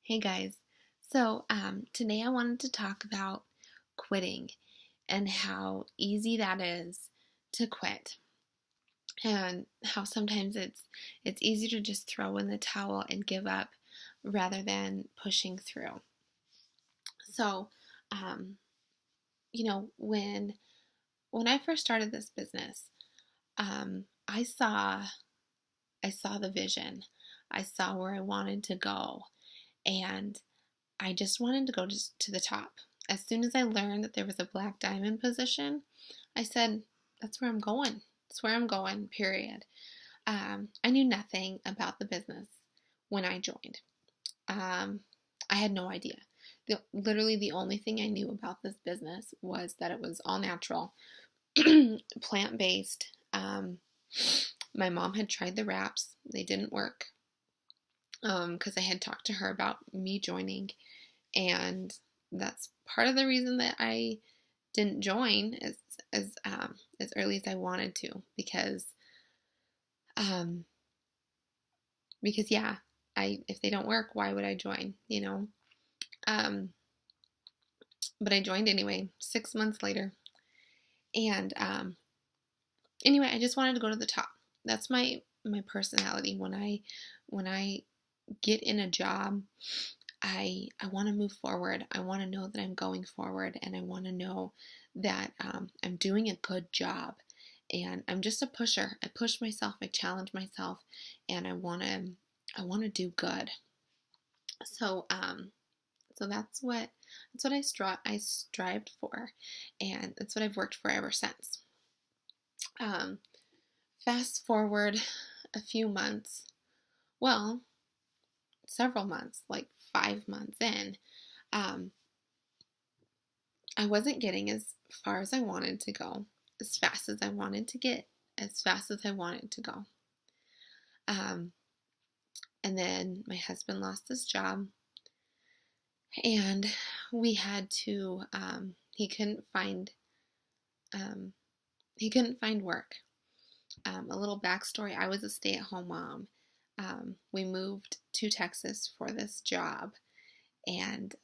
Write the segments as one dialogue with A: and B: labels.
A: Hey guys, today I wanted to talk about quitting and how easy that is to quit, and how sometimes it's easier to just throw in the towel and give up rather than pushing through. So, um, when I first started this business, I saw the vision, I saw where I wanted to go, and I just wanted to go to the top. As soon as I learned that there was a black diamond position, I said, that's where I'm going. That's where I'm going, period. I knew nothing about the business when I joined. Um, I had no idea. Literally, the only thing I knew about this business was that it was all natural, plant based. My mom had tried the wraps, they didn't work because I had talked to her about me joining. And that's part of the reason that I didn't join as early as I wanted to, um because yeah, I if they don't work, why would I join? Um, but I joined anyway 6 months later, and anyway, I just wanted to go to the top. That's my personality. When I get in a job, I want to move forward. I want to know that I'm going forward, and I want to know that I'm doing a good job. And I'm just a pusher. I push myself. I challenge myself, and I want to do good. So so that's what I strived for, and that's what I've worked for ever since. Um, Fast forward a few months. Well, several months, like 5 months in. Um, I wasn't getting as far as I wanted to go, as fast as I wanted to get, as fast as I wanted to go. Um, and then my husband lost his job, and we had to. Um, he couldn't find work. A little backstory: I was a stay-at-home mom. We moved to Texas for this job, and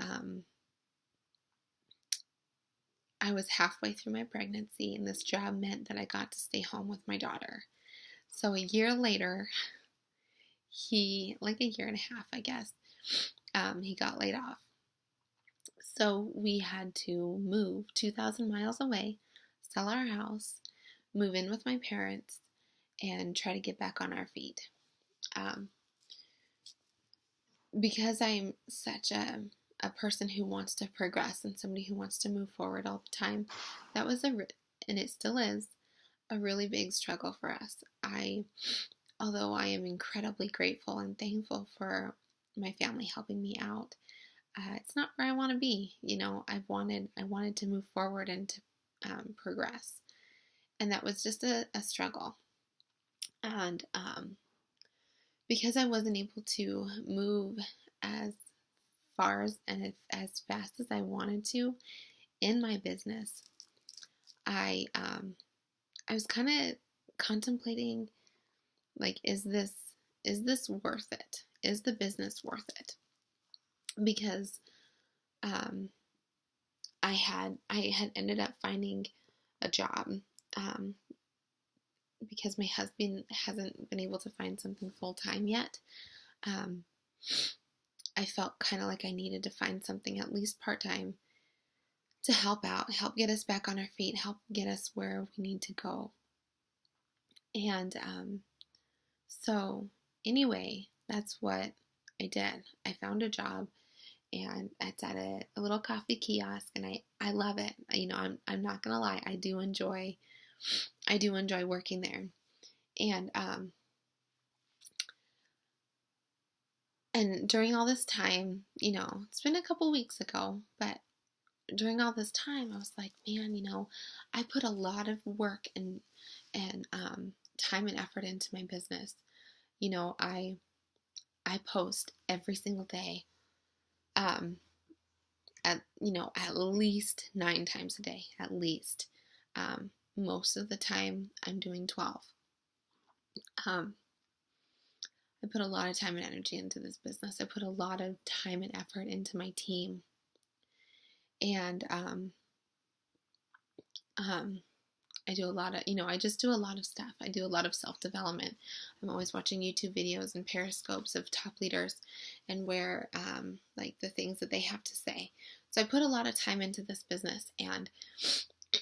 A: I was halfway through my pregnancy, and this job meant that I got to stay home with my daughter. So a year later, like a year and a half, I guess, he got laid off. So we had to move 2,000 miles away, sell our house, move in with my parents, and try to get back on our feet. Um, because I'm such a person who wants to progress and somebody who wants to move forward all the time, that was and it still is, a really big struggle for us. Although I am incredibly grateful and thankful for my family helping me out, it's not where I want to be. I wanted to move forward and to progress, and that was just a struggle. And because I wasn't able to move as far as fast as I wanted to in my business, I was kind of contemplating, like, is this worth it? Is the business worth it? Because um, I had ended up finding a job, um, because my husband hasn't been able to find something full time yet. Um, I felt kind of like I needed to find something at least part time to help out, help get us back on our feet, help get us where we need to go. And so, anyway, that's what I did. I found a job, and it's at a little coffee kiosk, and I love it. I'm not gonna lie, I do enjoy working there. And during all this time, it's been a couple weeks ago, but during all this time, I was like, man, I put a lot of work and time and effort into my business. I post every single day, um, at least 9 times a day, at least. Most of the time, I'm doing 12. Um, I put a lot of time and energy into this business. I put a lot of time and effort into my team. And I do a lot of, I just do a lot of stuff. I do a lot of self-development. I'm always watching YouTube videos and periscopes of top leaders and where, like the things that they have to say. So I put a lot of time into this business, and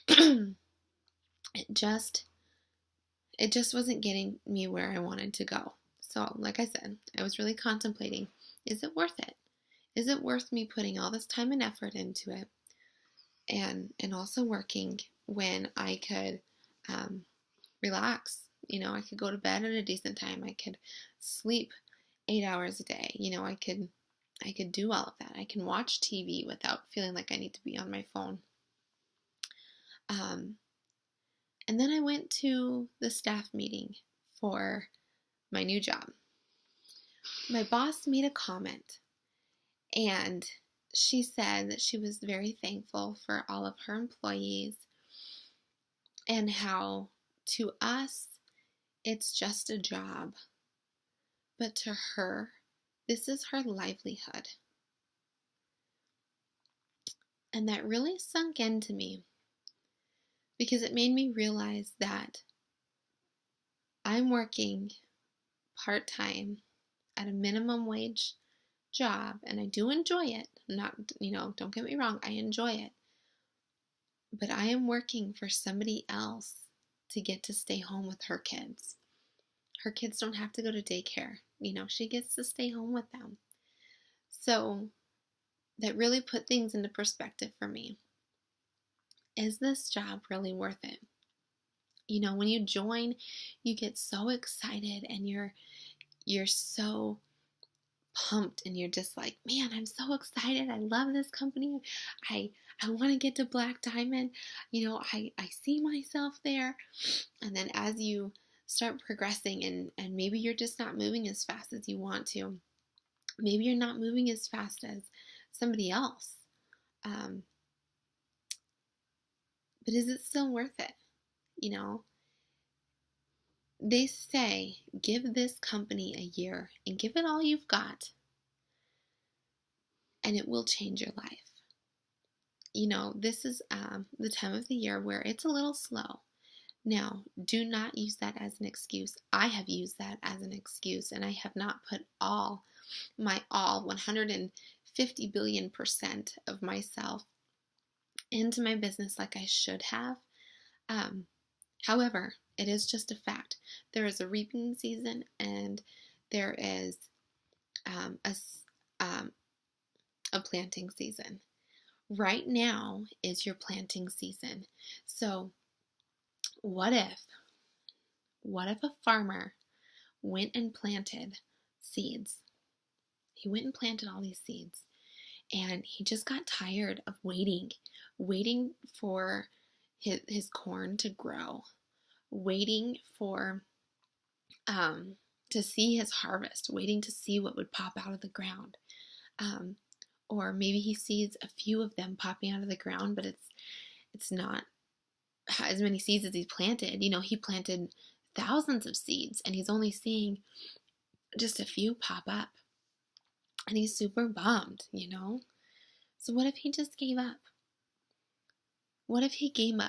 A: it just wasn't getting me where I wanted to go. So like I said, I was really contemplating, is it worth it? Is it worth me putting all this time and effort into it and also working when I could relax? I could go to bed at a decent time. I could sleep 8 hours a day. I could do all of that. I can watch TV without feeling like I need to be on my phone. And then I went to the staff meeting for my new job. My boss made a comment, and she said that she was very thankful for all of her employees and how to us it's just a job, but to her this is her livelihood. And that really sunk into me, because it made me realize that I'm working part-time at a minimum wage job, and I do enjoy it. Not, don't get me wrong, I enjoy it. But I am working for somebody else to get to stay home with her kids. Her kids don't have to go to daycare. She gets to stay home with them. So that really put things into perspective for me. Is this job really worth it? When you join, you get so excited and you're so pumped, and you're just like, man, I'm so excited. I love this company. I want to get to Black Diamond. I see myself there. And then as you start progressing, and maybe you're just not moving as fast as you want to. Maybe you're not moving as fast as somebody else. But is it still worth it? They say, give this company a year and give it all you've got, and it will change your life. This is the time of the year where it's a little slow. Now, do not use that as an excuse. I have used that as an excuse, and I have not put my 150 billion% of myself into my business like I should have. However, it is just a fact. There is a reaping season, and there is a planting season. Right now is your planting season. So what if a farmer went and planted seeds? He went and planted all these seeds, and he just got tired of waiting for his corn to grow, waiting for to see his harvest, waiting to see what would pop out of the ground. Or maybe he sees a few of them popping out of the ground, but it's not as many seeds as he planted. He planted thousands of seeds, and he's only seeing just a few pop up. And he's super bummed, So what if he just gave up? What if he gave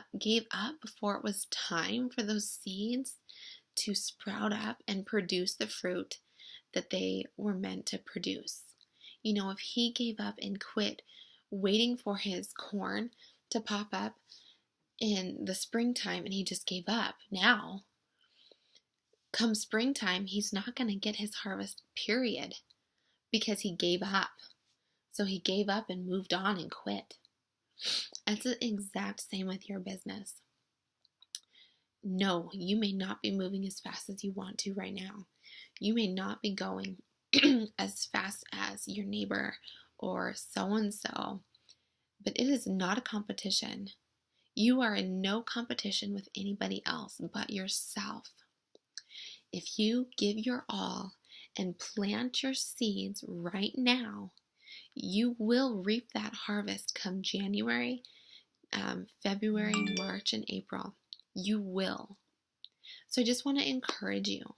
A: up before it was time for those seeds to sprout up and produce the fruit that they were meant to produce? If he gave up and quit waiting for his corn to pop up in the springtime, and he just gave up, now, come springtime, he's not going to get his harvest, period, because he gave up. So he gave up and moved on and quit. It's the exact same with your business. No, you may not be moving as fast as you want to right now. You may not be going as fast as your neighbor or so-and-so, but it is not a competition. You are in no competition with anybody else but yourself. If you give your all and plant your seeds right now, you will reap that harvest come January, February, March, and April. You will. So I just want to encourage you,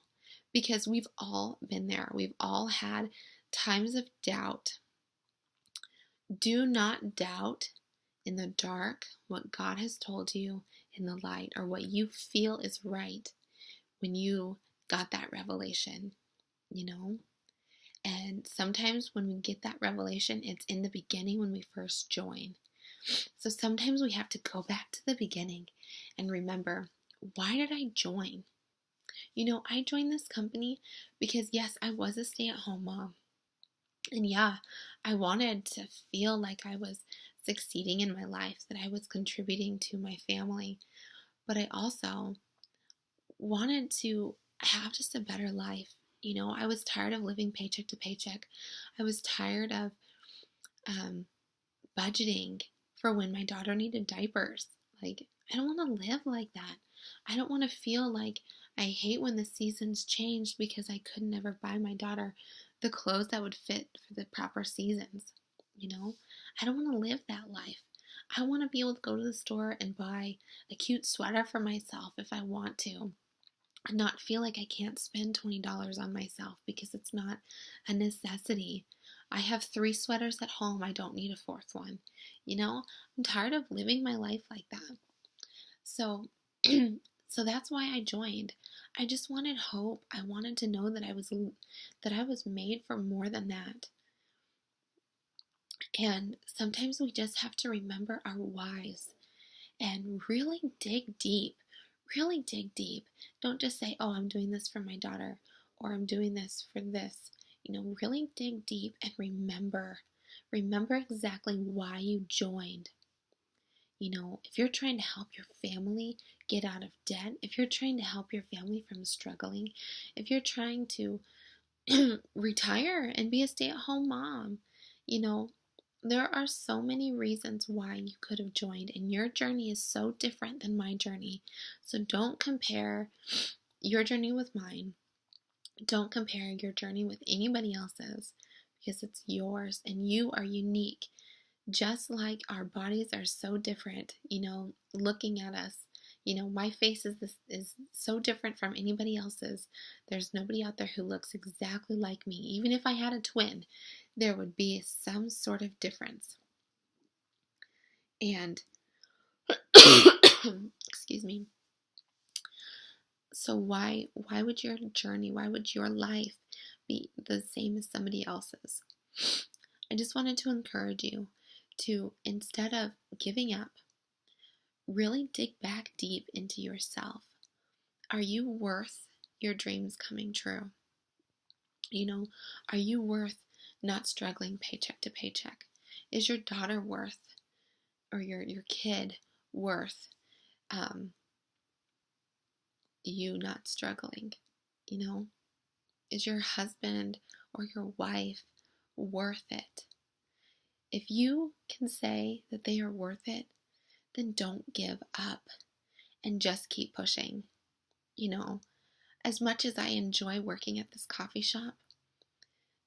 A: because we've all been there. We've all had times of doubt. Do not doubt in the dark what God has told you in the light, or what you feel is right when you got that revelation, you know? And sometimes when we get that revelation, it's in the beginning when we first join. So sometimes we have to go back to the beginning and remember, why did I join? I joined this company because, yes, I was a stay-at-home mom. And yeah, I wanted to feel like I was succeeding in my life, that I was contributing to my family. But I also wanted to have just a better life. I was tired of living paycheck to paycheck. I was tired of budgeting for when my daughter needed diapers. Like, I don't want to live like that. I don't want to feel like I hate when the seasons changed because I could never buy my daughter the clothes that would fit for the proper seasons. I don't want to live that life. I want to be able to go to the store and buy a cute sweater for myself if I want to, and not feel like I can't spend $20 on myself because it's not a necessity. I have 3 sweaters at home. I don't need a 4th one. I'm tired of living my life like that. So, so that's why I joined. I just wanted hope. I wanted to know that I was made for more than that. And sometimes we just have to remember our whys and really dig deep. Really dig deep. Don't just say, oh, I'm doing this for my daughter, or I'm doing this for this. Really dig deep and remember. Remember exactly why you joined. If you're trying to help your family get out of debt, if you're trying to help your family from struggling, if you're trying to retire and be a stay-at-home mom, there are so many reasons why you could have joined, and your journey is so different than my journey. So don't compare your journey with mine. Don't compare your journey with anybody else's, because it's yours and you are unique. Just like our bodies are so different, looking at us, my face is so different from anybody else's. There's nobody out there who looks exactly like me. Even if I had a twin, there would be some sort of difference. And excuse me. So why would your journey, why would your life be the same as somebody else's? I just wanted to encourage you to, instead of giving up, really dig back deep into yourself. Are you worth your dreams coming true? Are you worth not struggling paycheck to paycheck? Is your daughter worth, or your kid worth you not struggling? Is your husband or your wife worth it? If you can say that they are worth it, then don't give up and just keep pushing. As much as I enjoy working at this coffee shop,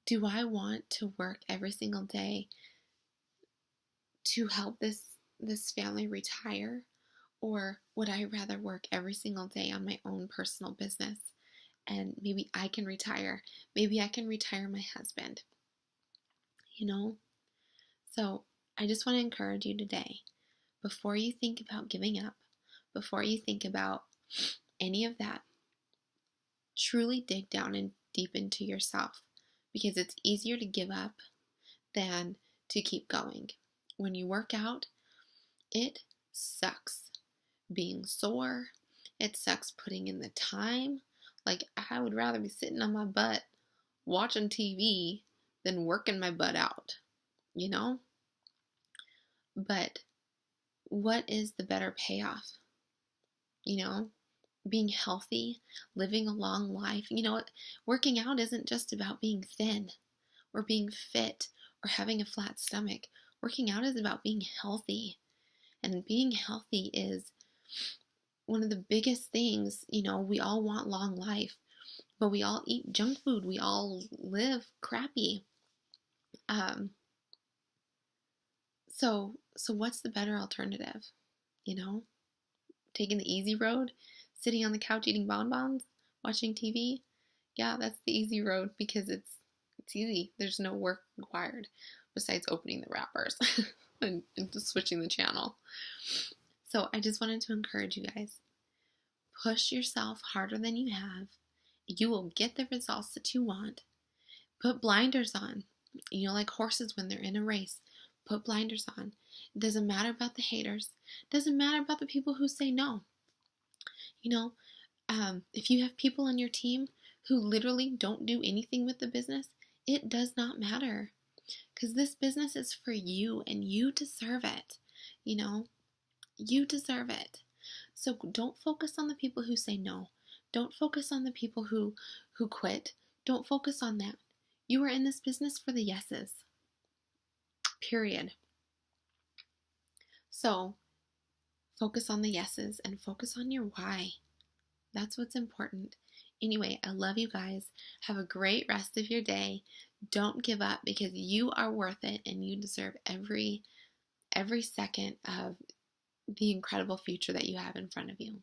A: do I want to work every single day to help this family retire? Or would I rather work every single day on my own personal business, and maybe I can retire? Maybe I can retire my husband. So I just want to encourage you today, before you think about giving up, before you think about any of that, truly dig down and deep into yourself, because it's easier to give up than to keep going. When you work out, it sucks being sore. It sucks putting in the time. Like, I would rather be sitting on my butt watching TV than working my butt out, But what is the better payoff? Being healthy, living a long life. Working out isn't just about being thin or being fit or having a flat stomach. Working out is about being healthy. And being healthy is one of the biggest things. We all want long life, but we all eat junk food. We all live crappy. So what's the better alternative? Taking the easy road, sitting on the couch eating bonbons, watching TV? Yeah, that's the easy road because it's easy. There's no work required besides opening the wrappers and just switching the channel. So I just wanted to encourage you guys. Push yourself harder than you have. You will get the results that you want. Put blinders on. You know, like horses when they're in a race. Put blinders on. It doesn't matter about the haters. It doesn't matter about the people who say no. You know, if you have people on your team who literally don't do anything with the business, it does not matter because this business is for you and you deserve it. You know, you deserve it. So don't focus on the people who say no. Don't focus on the people who quit. Don't focus on that. You are in this business for the yeses. Period. So focus on the yeses and focus on your why. That's what's important. Anyway, I love you guys. Have a great rest of your day. Don't give up because you are worth it and you deserve every second of the incredible future that you have in front of you.